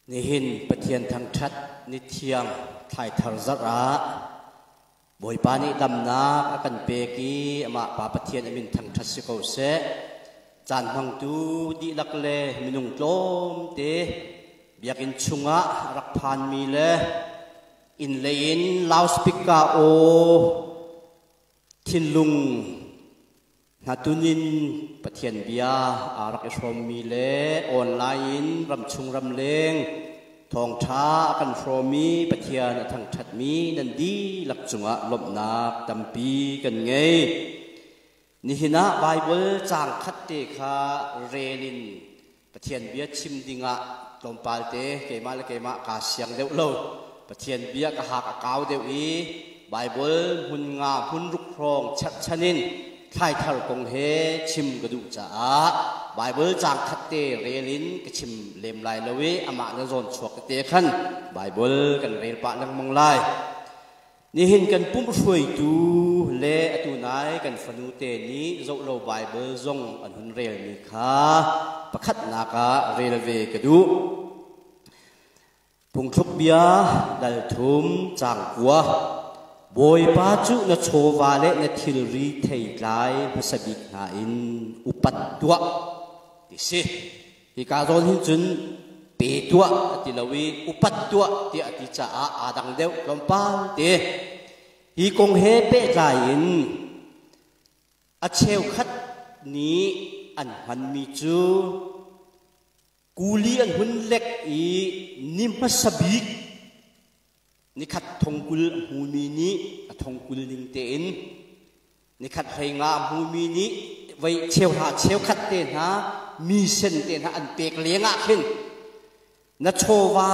nihin pathian thang that ni thiang thai thar zara boi pani damna akan peki ama pa pathian amin thang that si ko se chan hang tu di lakle minung tlom te biakin chunga rak phan mi le in lein loudspeaker o thin lung natunin pathian bia arak ishom mi le online ram chung ram leng thong tha kan shromi pathian thang that mi nan di lak chunga lop nak tampi kan ngei ni hina bible chang khat te kha relin pathian bia chim dinga tompal te kemal kema ka siang deuh lo pathian bia ka ha ka kaw deuh i bible hun nga hun ruk rong chat chanin khai thar kong he chim gadu cha bible chang khat te relin ka chim lem lai lowe ama na zon chuak te khan bible kan rel pa lang mong lai ni hin kan pum shuai tu le atu nai kan fanu te ni zo lo bible zong an hun rel ni kha pakhat na ka rel ve ka du pung thuk bia dal thum chang kwa boi pa chu na chowa le na thil ri thei lai pasabik na in upat tua ti se hi ka zon hin chun pe tua ti lawi upat tua ti ati cha a dang deu lompa te hi kong he pe lai in a cheu khat ni an han mi chu kuli an hun lek i nim pasabik ni khat thong kul hu mi ni a thong kul ning te in ni khat hai nga hu mi ni vai cheu khat te na mi sen te na an pek lenga khin na chowa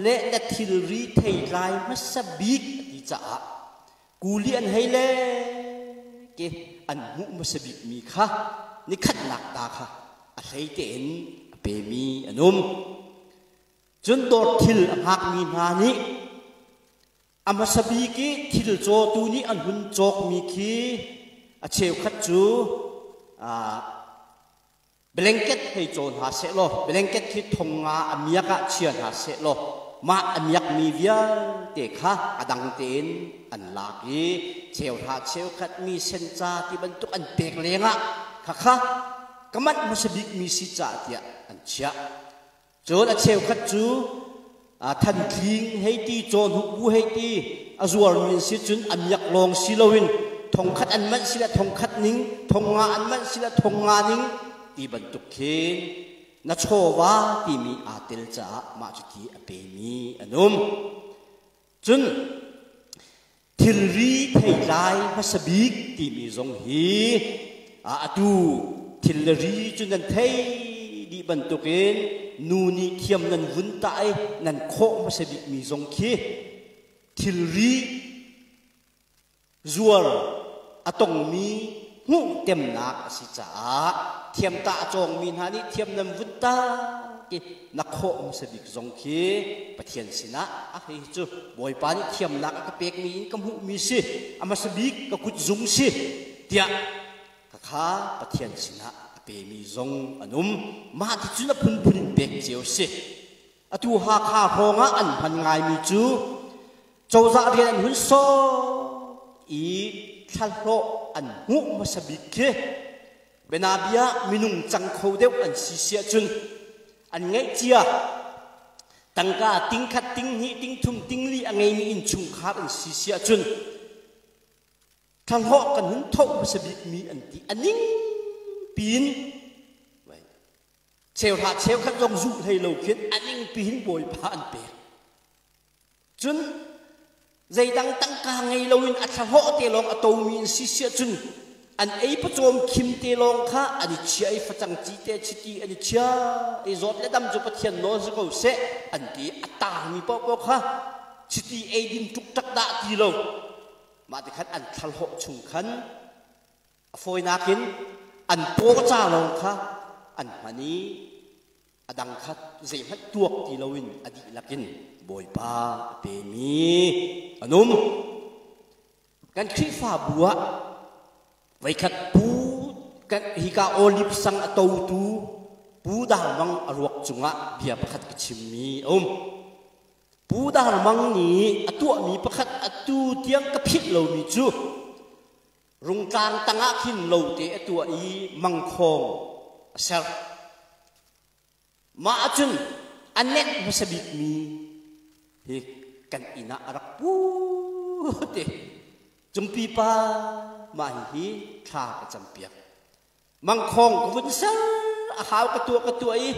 le na thil ri thei lai masabik ti cha kuli an hai le ke an hu masabik mi kha ni khat nak ta kha a hai te in pe mi anum chun dor thil hak mi na ni ama sabi ki thil cho tu ni an hun chok mi khi a cheu khat chu blanket hei chon ha se lo blanket khi thonga amiaka chian ha se lo ma amiak mi via te kha adang ten an la ki cheu khat mi sen cha ti ban tuk an pek lenga kha kamat ma sabi mi si cha tia an chia chon a cheu khat chu thân thing hay ti chôn hụt bu hay ti azuar min si chun amyak long silowin thong khat an man sila thong khat ning thong nga an man sila thong nga ning ti ban tuk khen na chowa ti mi atel cha ma chu ti ape mi anum chun thilri thei lai pasabik ti mi zong hi atu thilri chun an thei di ban tuk khen nu ni thiam nan vun tai nan kho ma se bik mi zong khi thil ri zuar atong mi ngu tem na si cha thiam ta chong min ha ni thiam nan vun ta ki na kho ma se bik zong khi pathian sina a hi chu boi pa ni thiam na ka pek mi in kam hu mi si ama se bik ka kut zung si tia ka kha pathian sina pe mi zong anum ma ti chuna phun pek chiu si atu ha kha honga an han ngai mi chu chawza rian hun so i thal ho an hu ma sabik ke benabia minung chang kho deu an si sia chun an ngai chia tangka ting khat ting hi ting thum ting li angai mi in chung khat an si sia chun thal ho kan hun tho ma sabik mi an ti aning pin cheu khát dòng dụ hay lâu khiến an ninh pin bồi pa an pe chun dây đăng tăng ca ngày lâu in at họ te long atau min si sia chun an ei pa chom kim te long kha an chi ai fa chang chi te chi ti an chia e zot le dam ju pathian no zu ko se an ti ata mi po kha chi ti ei din tuk tak da ti lo ma ti khat an thal ho chung khan foi na kin an po cha long kha an mani adang khat zai hat tuak ti lowin adi lakin boi pa pe mi anum kan khri fa bua vai khat pu kan hi ka olip sang atau tu pu da wang arwak chunga bia pakhat ka chimmi pu dar mang ni atua mi pakhat atu tiang ka phit lo mi chu rung tang tanga khin lo te atua I mang khong asar ma achun anet masabik mi hi kan ina arak pu te chumpi pa ma hi tha ka champiak mang khong vun sar a haw ka tua I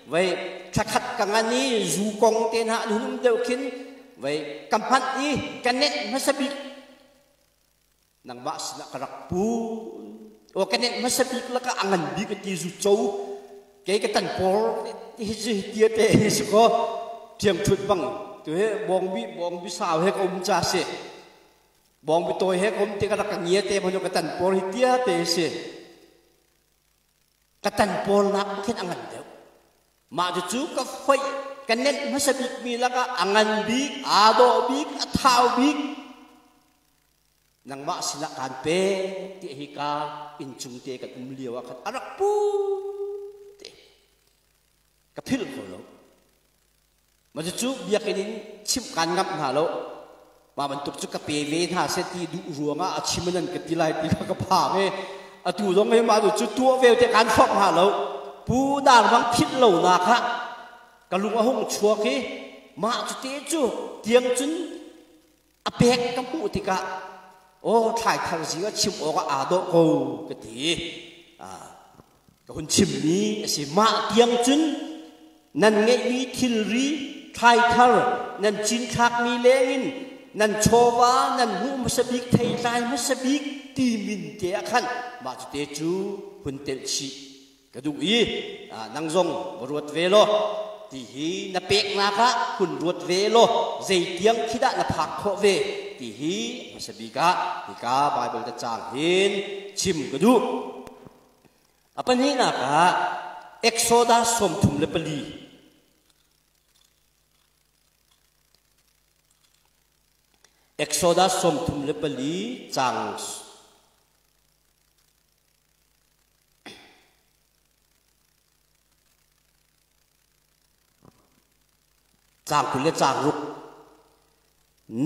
vậy khát kangani du kong ten ha num deu kin vậy kampat I kanet masabik nang ba sina karak pu o kanet masabik la ka angan bi ka ti zu chou ke ka tan por ti ji tia te su ko thiam thut bang tu he bong bi saw he kom cha se bong bi toy he kom ti ka rak ngie te bonu ka tan por tia te se ka tan por na kin angan deu ma ju ka phai kanet masabik mi la ka angan bi ado bi athau bi nang ma sila kan pe ti hi ka in chung te ka tum liwa khat arak pu te ka phil ko lo ma ju biakin chim kan ngap na lo ma ban tuk chu ka pe ve tha se ti du ruanga a chimanan ka ti lai ti ka pha me atu long me ma ju tu ve te kan phok ha lo pu dar bang phit lo na kha ka lung a hong chua ki ma chu te chu tiang chun a pek ka pu ti ka o thai thar ji ga chim o ga a do ko ka ti ka hun chim ni si ma tiang chun nan nge mi thil ri thai thar nan chin khak mi lengin nan chowa nan hu masabik thai lai masabik ti min te khan ma chu te chu hun tel chi ka du I nang zong ruat ve lo ti hi na pek na ka hun ruat ve lo zei tiang khida na phak kho ve ti hi masabika ti ka bible ta chang hin chim ka du apan hi na ka exodus som thum le pali exodus som thum le pali chang chang kule chang ruk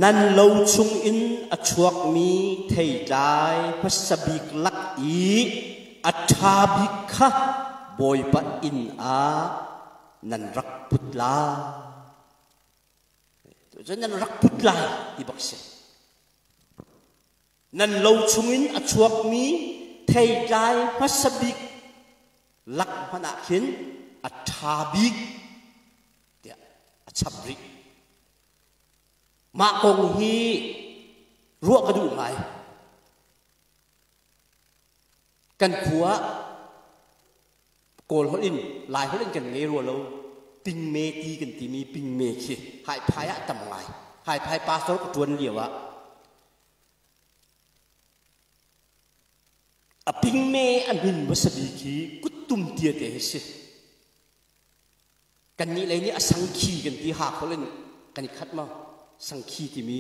nan lo chung in achuak mi thei dai pasabik lak I athabik kha boy pa in a nan rak putla to nan rak putla I bakse nan lo chung in achuak mi thei dai pasabik lak hana khin athabik sabri ma kong hi ruak ka du ngai kan khua kol holin lai holin kan ngai ro lo ping me ti kan ti mi ping me khi hai phaya tam ngai hai phai pastor ko tuan liwa a ping me an hin masabi khi kutum tia te seกันนี้เลยนี่สังขีกันที่หาเขาเล่นกันนี่คัดมาสังขีที่มี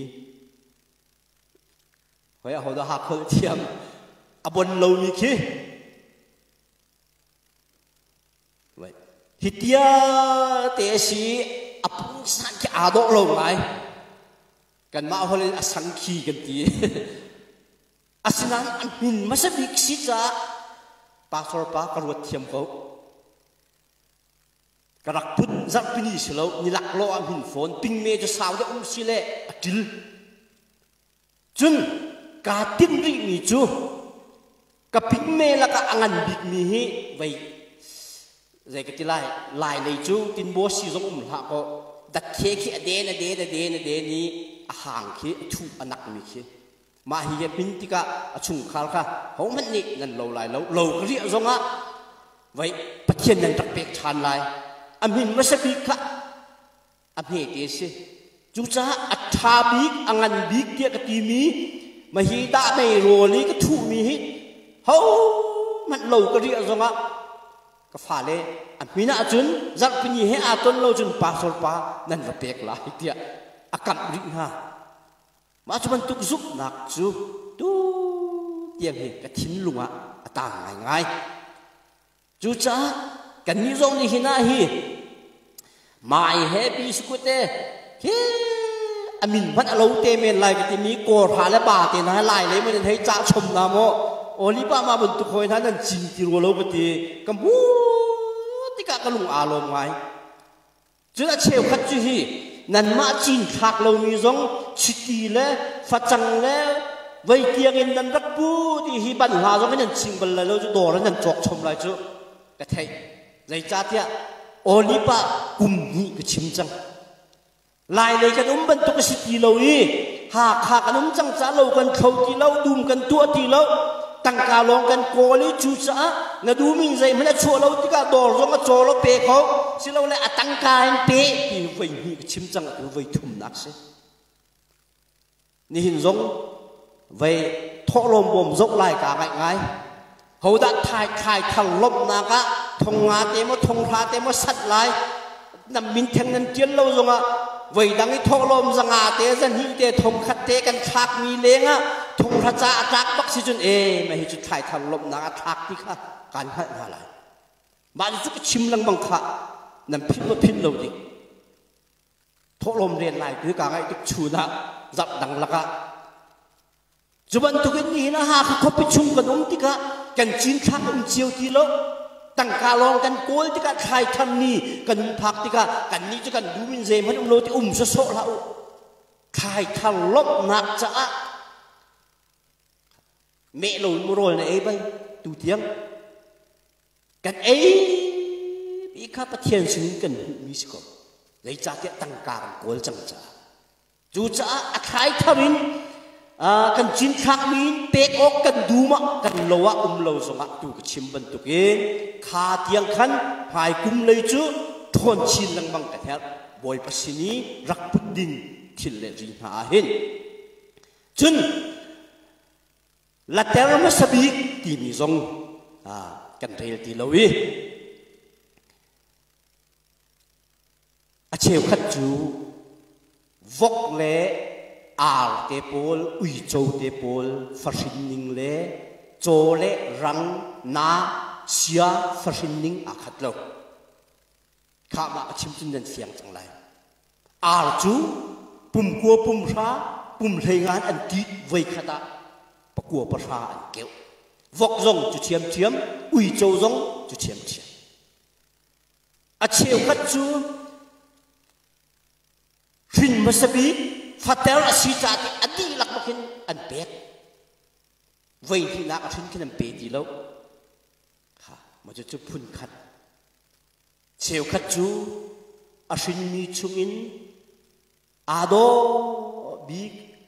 เฮ้ยเขาจะหาเขาเทียมอบนเรามีขี้ไว้ฮิตยาเตสีอปุสังขีอาดอกเราไงกันมาเขาเล่นสังขีกันที่อาศินันอันหินมาสบิกสิจ้าปาสรปากระวดเทียมเขากระพุทธจับปีนี้เสลานี่หลักล้อหินฝนปิงเมจะสาวจะสิเล่จิลจุนกาติมริมีจูกับปิงเมละก็อังบิกมีให้ไว้ใจก็ที่ไล่เลยจูตินโบสีสงละก็ดัดเคขี้เดนนี้ห่างขี้ถูกอนักมีขี้มาเฮียพินติกะชุงขาลค่ะเขามันนี่นั่นเราไล่เราก็เรียกสงะไว้ปะเทียนนั่นตักเป็กชานไล่อามินมาสบิกะอามิเตสจุจ้าอัฐาบิกอังันบิกเกียกตีมีมาฮีดาไม่โรลีก็ถูมีฮิเฮามันเราก็เรียกสงะก็ฝ่าเลยอามินาจุนจักพินีให้อาตนเราจุนปาสลปานั่นก็เป็กลายเดียอากัดริงฮะมาจุมันตุกซุกหนักจูดูเตียงเฮกระทิ้นลุงอะต่างง่ายจูจ้ากันนี้เรานี่หินาฮี mai happy skute he amin phat alo te men lai ki mi ko tha le ba te na lai le men thei cha chom na mo oli pa ma bun tu khoi tha nan jing ti ro lo ti kam bu ti ka ka lung a lo ngai chu la cheu khat chu hi nan ma chin thak lo mi zong chiti le fa chang le vây tiang in nan rak pu ti hi ban la zong nan ching bal la lo chu do ran nan chok chom lai chu ka thei zai cha tia oli pa kum ni ka chim chang lai le kan ban tu ka chiti lo hi ha kha kan chang cha lo kan khau ti lo dum kan tu ti lo tăng ca longกันโกลิจูจ้าเงาดูมิงใจมันจะชัวเราที่กาดอร์จงก็โจเราเปะเขาสิเราเลยตั้งกายเปะที่วัยนี้ชิมจังก็วัยทุ่มนักสินี่หินจงวัยทอลมบ่มจกลายกาง่ายเขาดัดถ่ายทางลบนักะทงงาเตมทงพาเตมสัตว์ลายนำมินเทงนั้นเจียนเราจงอ่ะวัยดังนี้ทอลมสังอาเตจันหิเตทงขัดเตกันฉากมีเลงอ่ะทงพระจ่าจักบักสิจุนไม่ให้จุดถ่ายทางลบนักทักที่ข้าการให้อะไรบ้านจุกชิมลังบังคับนั่นพิมพ์พิมพ์เราดิทอลมเรียนไรคือการให้ทุกชูนะจับดังละกะจุบันทุกนี้นะฮะเขาไปชุมกันติกะกันจีนทักเจียวทีละตั้งกาลองกันโกลติกะถ่ายทำนี่กันพักติกะกันนี้จะกันดูมินเซมันโลที่สโซเราถ่ายทางลบนักจ้าเมลอยมรอยนะไปตูเทียงกันปีข้าประเทียนสิ่งกันมีสกอเลยจ่าเตะตั้งการโกลจังจ้าจูจ้าขายทวินกันจินทักมินเปกอกกันดูมะกันโลวะโลสงะตูกชิมบันตุกขาเทียงขันหายกุมเลยจูทนชินลังบังกะเทบอยปัสสินีรักพุดดินทิลเลริหาเห็นจุนละเตอร์มาสบิกที่มีซงกันเรียลที่เราวิอาเชวขัดจูวกเล่อาร์เตปอลอุยโจเตปอลฟาชินนิงเล่โจเล่รังนาเชียฟาชินนิงอาขัดเราข้ามาชิมจินดันเสียงจังไรอาร์จูปุ่มกัวปุ่มช้าปุ่มเทงานอันดีไว้ขดาปะกัวประชาอันเกี่ยววกจงจุเทียมอุยโจจงจุเทียมอาเชียวขัดจูรินมาสบีฟัตเตอร์สีจัดอันดีหลักมาขึ้นอันเป็ดไว้ที่นักขึ้นขึ้นอันเป็ดดีแล้วค่ะมันจะจุพุ่นขัดเชียวขัดจูอาชินมีชุงินอาโดบี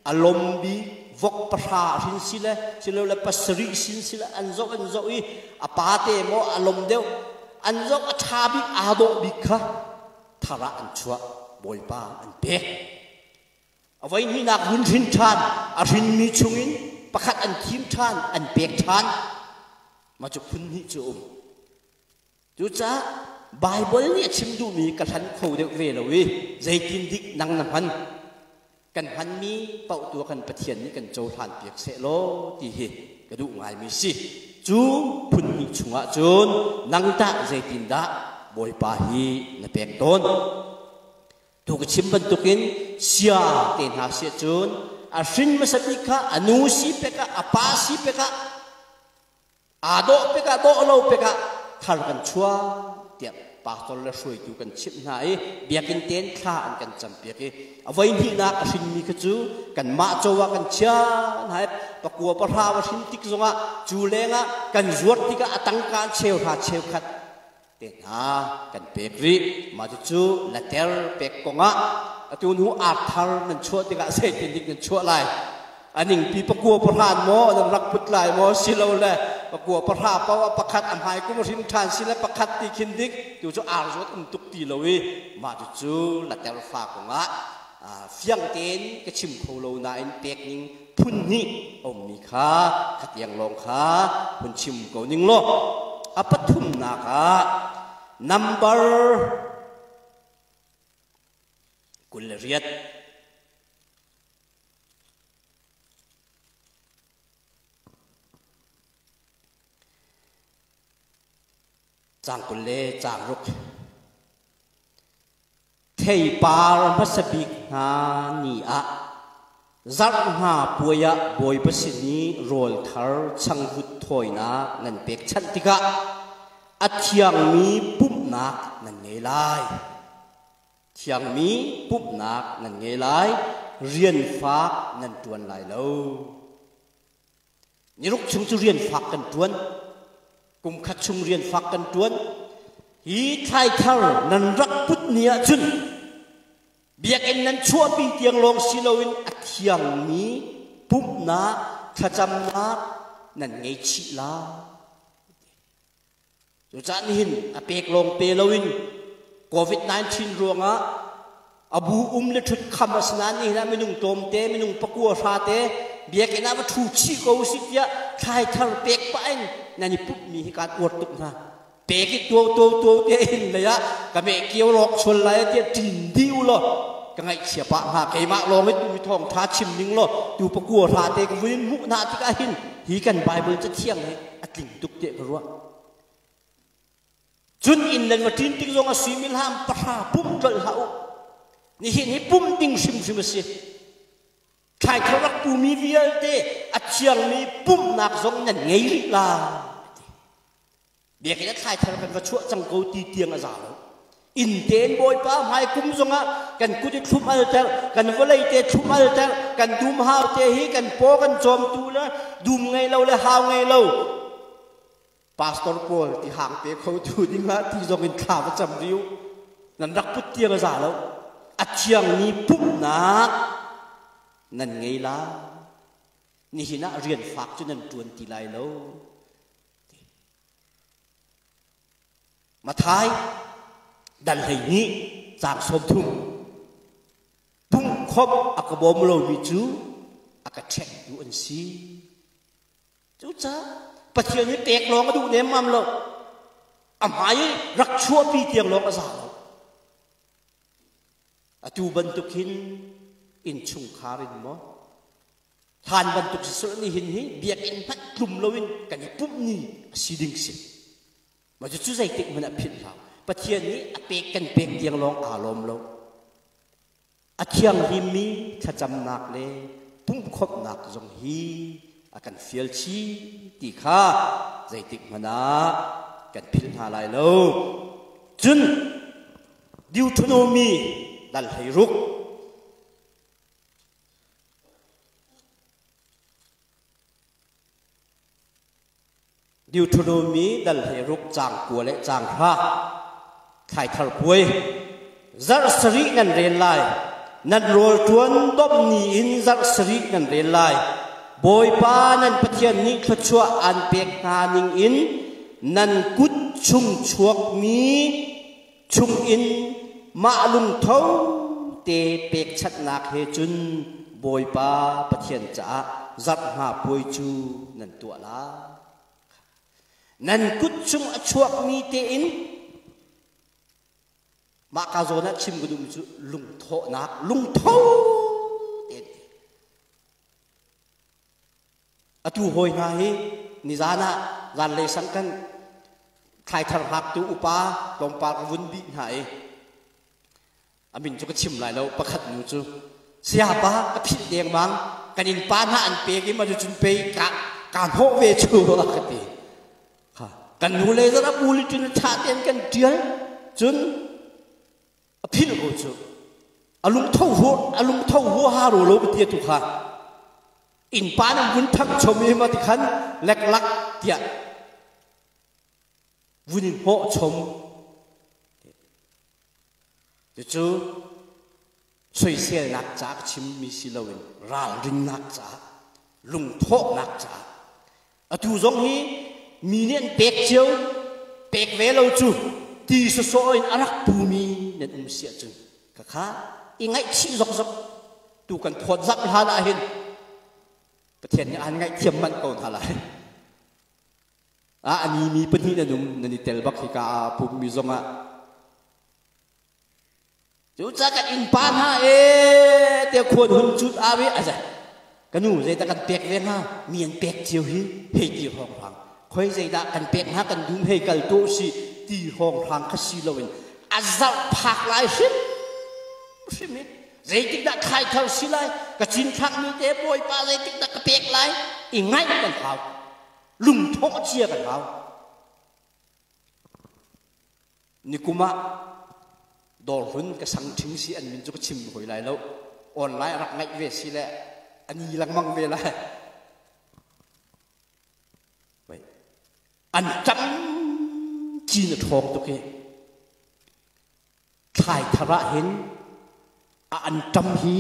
อารมณ์บีวกประชาชินสิละสิละปัสริสินสิละอันจกอีอาปาเตโมอารมณ์เดียวอันจกชาบิอาโดบิค่ะทาระอันชัวบอยป้าอันเป๊ะเอาไว้นี่นักหุ่นชินชานอาชินมีชุงินประคัดอันทีมชานอันเป๊ะชานมาจุพุ่นนี่จูจูจ้าไบเบิลเนี่ยชิมดูมีกระทันเขาเด็กเวลวิใจกินดิกนังน้ำพันกันพันมีเป่าตัวกันประเทียนนี่กันโจทานเปียกเสโลตีเหกระดูกง่ายมีสิจูพุ่นหิชุงะจูนนังตาใจกินดาบอยปาฮีนเปียกต้นถูกชิมบรรทุกินเสียเต็นหาเสียจูนอาชินมาสบิกะอนุสิเปกะอาปาสิเปกะอาโดเปกะโดโลเปกะทาร์กันชัวเตียบปากตอนละช่วยอยู่กันชิบหายเบียกินเต้นข้าอันกันจำเบียกเอาไว้ที่นักชินมีกระจูกันมาโจวกันเชียนายปะกัวปะทาวชินติกซงะจูเลงะกันจวดที่กะตั้งการเชลหาเชลขัดเต้นหากันเปกรีมาจูละเตลเปกกงะตัวนู้อาทาร์นั่นชัวที่กะเสตินิกนั่นชัวไรอันนี้ปีปะกัวประธานโมนั่นรักพุทธลายโมสิเราเลยปะกัวประธานเพราะว่าประคัดอันหายกุมริมทานสิและประคัดตีคินดิกอยู่จู่อาร์จวดตุกตีเราวิมาจู่ละเตลฝากของะเฟียงเต้นกระชิมโคโลนาอินเปกนิงพุ่นนี่อมมีขาขัดยังลงขาพุ่นชิมเกานิงโลอปัทุมนาคา number กุลเรียดจางกุลเล่จางรุก thầy par masabik na ni a zar ha puya boy pasini rol thar changvut thoina nan pek chantika athiang mi pup nak nan nge lai thiang mi pup nak nan nge lai rian phak nan tuan lai lo ni ruk chung chu rian phak kan tuan kum khat chung rian phak kan tuan hi thai thar nan rak put nia chun biak en nan chua ping tiang long silowin athiang mi pup na thacham na nan nge chi la chu chan hin apek long pe lowin COVID-19 ruanga abu le thut kham asnan ni na minung tom te minung pakua sa te biak en ava thu chi ko sitia thai thar pek pa en nani pup mi hi kat ur tuk na pek to te in le ya ka me kiau lok chol lai te tin diu lo ka ngai sia pa ha ke ma long mit mi thong tha chim ning lo tu pakua sa te ka win mu na ti ka hin hi kan bible cha thiang he atling tuk te ka ruwa chun in len ma tin ting zong a simil ham pa ha pum tol hau ni hin hi pum ding sim sim se khai thorak pu mi vial te athiang mi pum nak zong nan ngei ri la bia cái khai thar kan va chu chang ko ti tiang a za lo in ten boy pa mai kum zonga kan ku ti thum al tel kan volei te thum al tel kan dum hau te hi kan po kan chom tu la dum ngai lo le hau ngai lo pastor Paul ti hang pe khau tu ding ha ti zong in kha va cham riu nan rak put tiang a za lo athiang ni pup nak nan ngai la ni hina rian phak chu nan tuan ti lai lo mà thái đàn hình ní dạng sôm thum bung khom akabom lo mi chu akacheck du an si chu cha pathian ni tek long du nem mam lo amai rak chua pi tiang long asa lo atu ban tukin in chung kharin mo than ban tuk sir ni hin hi biak in phat klum loin kan pup ni siding si mà chú dạy tịnh mình đã phiền vào, bắt thiên ní apek kan pek tiang long alom lo, athiang himi thacham nak le, pum khop nak zong hi, akan fiel chi, ti kha dạy tịnh mình đã kan phiền hà lại lo, chun Deuteronomy dal hay ruk. Deuteronomy dal he ruk chang ku le chang ha khai thar puai zar sari nan ren lai nan rol tuan dop ni in zar sari nan ren lai boy pa nan pathian ni thachua an pek na ning in nan kut chung chuak mi chung in ma lung thau te pek chat nak he chun boy pa pathian cha zat ha puai chu nan tua la nan kut chung achuak mi te in ma ka zona chim gudum chu lung tho nak lung tho te atu hoi na hi ni zana zan le sang kan khai thar hak tu upa tong pa ka vun bi hai amin chu ka chim lai lo pakhat nu chu sia pa ka phit deng mang kanin pa na an pe ki ma chu chun pe ka ho ve chu la ka ti kan nu le za bu li tin cha ten kan tial chun a phin ko chu alung thau ho ha ro lo ti tu kha in pa na bun thak chom e ma ti khan lek lak tia bunin ho chom ti chu soi se nak cha chim mi si lo wen ral ring nak cha lung tho nak cha atu zong hi mi nen pek chiu pek ve lo chu ti so so in arak pu mi nen sia chu ka kha i ngai chi zok zok tu kan thot zak ha la hin pathian ni an ngai thiam man ko thala a ani mi pani na num nani tel bak hi ka pu mi zonga chu cha kan in pan ha e te khon hun chut a we a ja kanu zai ta kan pek ve ha mien pek chiu hi he ti hong hang khoi zai da kan pek ha kan dum he kal to si ti hong hang kha si loin azal phak lai hin sim mi zai tik da khai thal silai ka chin thak mi te boi pa zai tik da ka pek lai i ngai kan hau lung thok chia kan hau nikuma dor hun ka sang thing si an min chu ka chim hoi lai lo online rak ngai ve si le ani lang mang ve lai vậy an chăm chi na thok to ke khai thara hin an chăm hi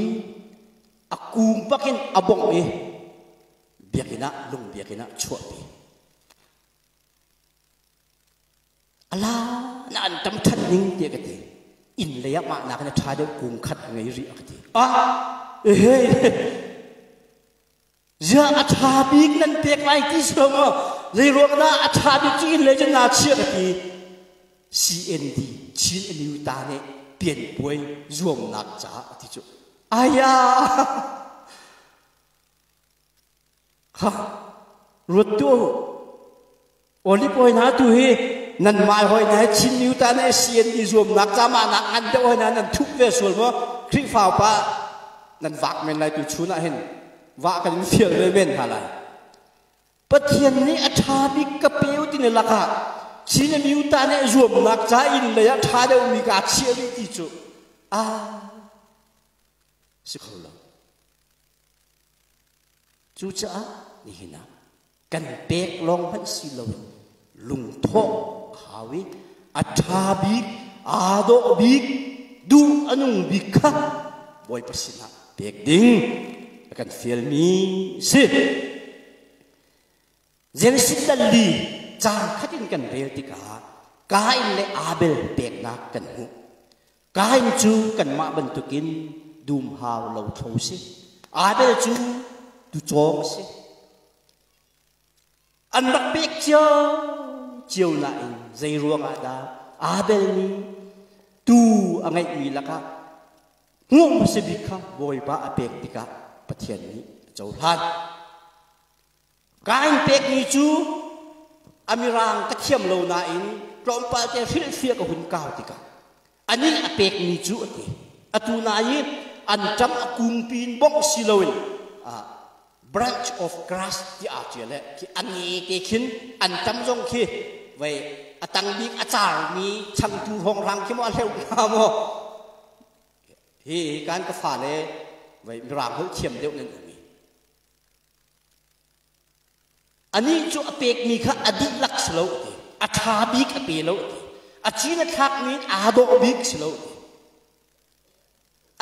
a kum pakin abong e biakina lung biakina chua pi ala na an chăm that ning te ka te in le ya ma na ka tha de kum khat ngai ri ka te he ja a tha bik nan pek lai ti so mo zai ro na a tha bik chi in le jan na chia ka ti CND chin aniu ta ne pian poi zuom nak cha ti chu aya ha rut tu oli poi na tu hi nan mai hoi na chin niu ta ne CND zuom nak cha ma na an de hoi na nan thuk ve sul mo kri phao pa nan vak men lai tu chu na hen wa kan fiel le men ha lai pathian ni a tha bik ka peu ti ne laka chin niu ta ne zuom nak cha in le ya tha de mi ka chia ri ti chu sikhola chu cha ni hina kan pek long han si lo lung tho hawi atha bik ado bik du anung bik kha boy pasina pek ding kan feel mi si Genesis dali chang khatin kan rel ti ka in le Abel pek na kan hu ka in chu kan ma ban tukin dum haw lo tho si Abel chu tu chong si an rak pek chiều lại dây ruộng ada Abel ni tu angai mi laka ngom se bikha boy ba apek tika pathian ni chau han kain pek ni chu amirang ka thiam lo na in klom pa te fil fia ka hun kaw tika ani apek ni chu ati atu na yi an cham akung pin bok siloin branch of grass ti a chele ki ani te khin an cham jong khi vậy tăng bik achar mi chang tu hong rang ki mo leu ka mo hi kan ka fa le vậy rang ho chiam deu nen mi ani chu apek mi kha adi lak slo ti atha bik ape lo ti achina thak mi ado bik slo ti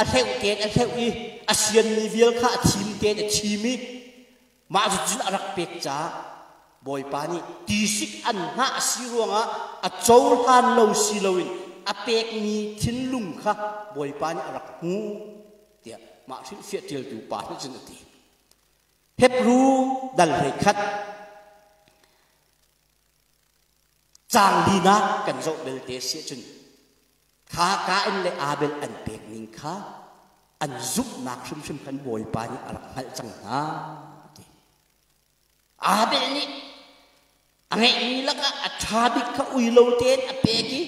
a theu te a theu i a sian mi vial kha thim te a chimi ma ju jin arak pek cha boy pani tisik an na siruanga a chol han lo siloin a pek ni thin lung kha boy pani arak hu tia ma thil fiat til tu pa na jin ti Hebru dal he khat chang dina kan zo bel te se chun kha ka en le Abel an pek ning kha an zup nak shum shum kan boy pani arak hal chang ha Abel ni angai ni laka athabi ka uilo ten apeki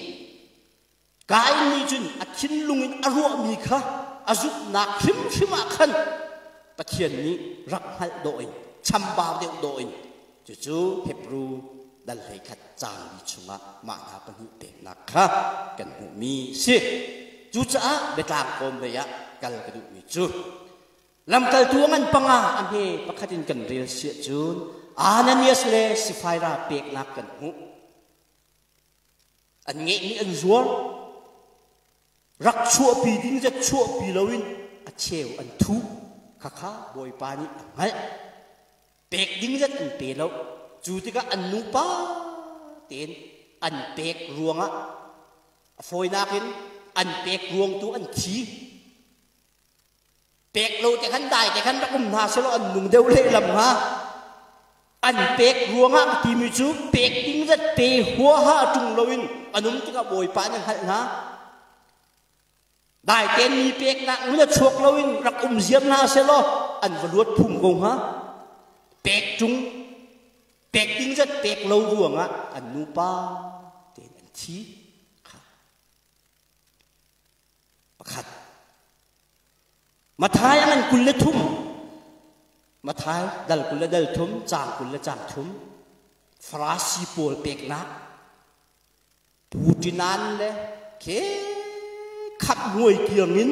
kai ni jun athin lungin aro mi kha azuk na khim khima khan pathian ni rak hal doi chamba deu doi chu chu Hebru dal hai khat chang ni chunga ma na kan hu te na kha kan hu mi si chu cha betang kom be ya kal ka du mi chu lam kal tuangan panga am he pakhatin kan rel si chun Ananias le Sapphira pek nak kan hu an nge ni an zuar rak chua pi ding ja chua pi lawin a cheu an thu kha kha boy pa ni ngal pek ding ja an pe lo chu ti ka an nu pa ten an pek ruanga foi nakin an pek ruang tu an thi pek lo te khan dai te khan rakum na se lo an nung deu le lam ha an pek ruanga ti mi chu pek ding zat pe hua ha tung loin anum ti ka boy pa nang hal na dai ten mi pek na ngun chuak loin rak ziam na se lo an valuat phum gong ha pek chung pek ding zat pek lo ruanga an nu pa ten an thi kha pakhat มาท้ายอันกุลเลทุ่มมาท้ายดัลกุลเลดัลทุ่มจางกุลเลจางทุ่มฟราสีโปลเปกนักปูจินันเลยเคขัดมวยเกี่ยงิน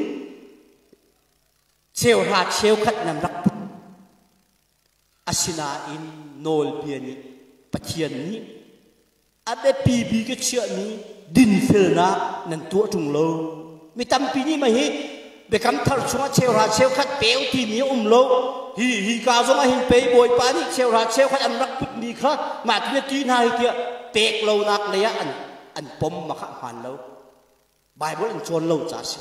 เชลราเชลขัดนำรักปุอาศินาอินโนลเพียนีปะเทียนนี้อาเบปีบีก็เชื่อนี้ดินเฟลนักนั่นตัวจุงโลไม่ตำปีนี้มาฮีเบคำทัลชัวเชลราเชลขัดเปลวที่มีโลฮีกาซงหินเปย์บอยปานี่เชลราเชลขัดอันรักปุนี้ค่ะมาที่จีนายเกี่ยเปกโลนักเลยอันปมมาขับหันแล้วไบเบิลอันชวนโลจ่าสิ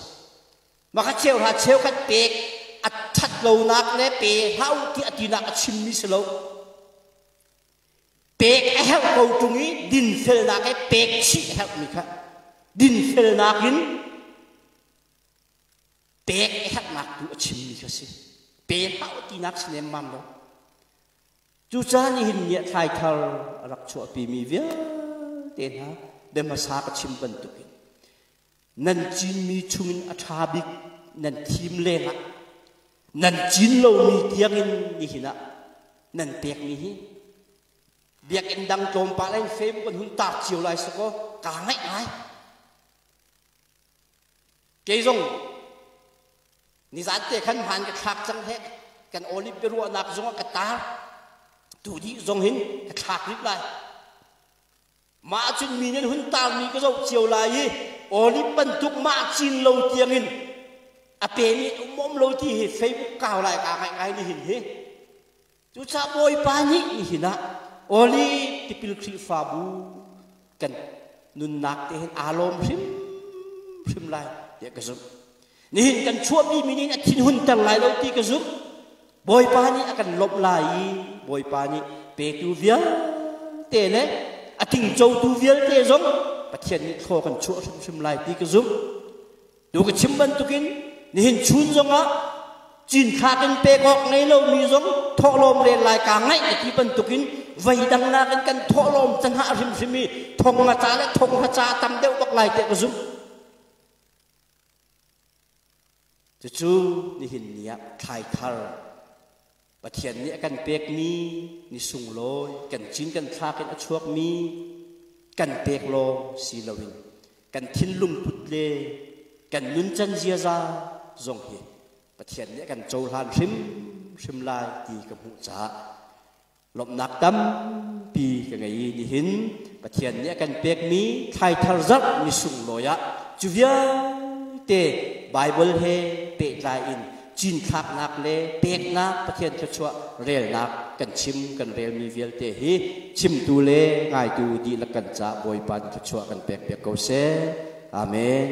มาขัดเชลราเชลขัดเปกอัดชัดโลนักเลยเปย์เท่าที่อดีนักชิมมิสโลเปกไอ้เฮลโกตรงนี้ดินเฟลนักไอ้เปกชี้เฮลมีค่ะดินเฟลนักหินเปกไอ้เฮลนักดูชิมมิค่ะสิเปย์เท่าที่นักสิเนมัมแล้วจูจานี่หินเนี่ยไทยทาร์รักชัวปีมีเวียเต็นฮะเดมาสากชิมบันตุกินนั่นจีนมีชุมินอัฐาบิกนั่นทีมเลงะนั่นจีนเรามีเตียงนี่หินะนั่นเปียกนี่เบียกอินดังโจมปาเล่นเฟมกันหุ่นตาเจียวไรสักก็กางไงเกยงนิสัยเตะขันหันกับขักจังเทกันโอลิมเปรัวนักจงกับตาดูดีจงหินกับขักนิดไรมาจินมีเนี่ยหุ่นตามีก็จะเจียวไรโอลิมปันทุกมาจินเราเตียงหินอาเปนี่มอมเราที่เฟมก้าวไรกางไงนี่หินจุดซาบอยปานี่หินะโอลีติปิลคริฟาบูกันนุนนักที่เห็นอารมณ์พิมไลเดี๋ยวกระซุบนี่เห็นกันช่วงนี้มีนี่ทิ้งหุ่นตั้งหลายเราตีกระซุบบอยปานี่อากันลบไหลบอยปานี่เปตูเวียเตะเนี่ยอาทิ้งโจตูเวียเตะซงประเทศนี้ขอกันช่วงพิมไลตีกระซุบดูกันชิมบันตุกินนี่เห็นชุนซงอ่ะจีนขากันเปกอกในเรามีซงทอลมเรียนลายกางไงที่บันตุกินวัยดังนากันทอลมจันหาริมริมีทงมาจ่าและทงมาจ่าตำเดียวบักลายเตะกระซุบจู่ๆนี่เห็นเนี่ยไทยคาร์ประเทศนี้กันเปกมีนี่สุงโลยกันจีนกันขากันอชวกมีกันเปกโลสีลวินกันทิ้นลุงปุดเลกันนุนจันเจียซาจงเห็นประเทศนี้กันโจลานริมลายตีกับหูจ่าลบนักดำปีกันไงนี่เห็นประเทศนี้กันเปกมีไทยทาร์ซักนี่สุงโลยะจูเวียเตไบเบิลเฮเปกลายอินจีนขักนักเลเปกนักประเทศกระชัวเรลนักกันชิมกันเรลมีเวลเตฮีชิมตูเลง่ายตูดีละกันจ่าบอยปันกระชัวกันเปกเกาเซอาเมน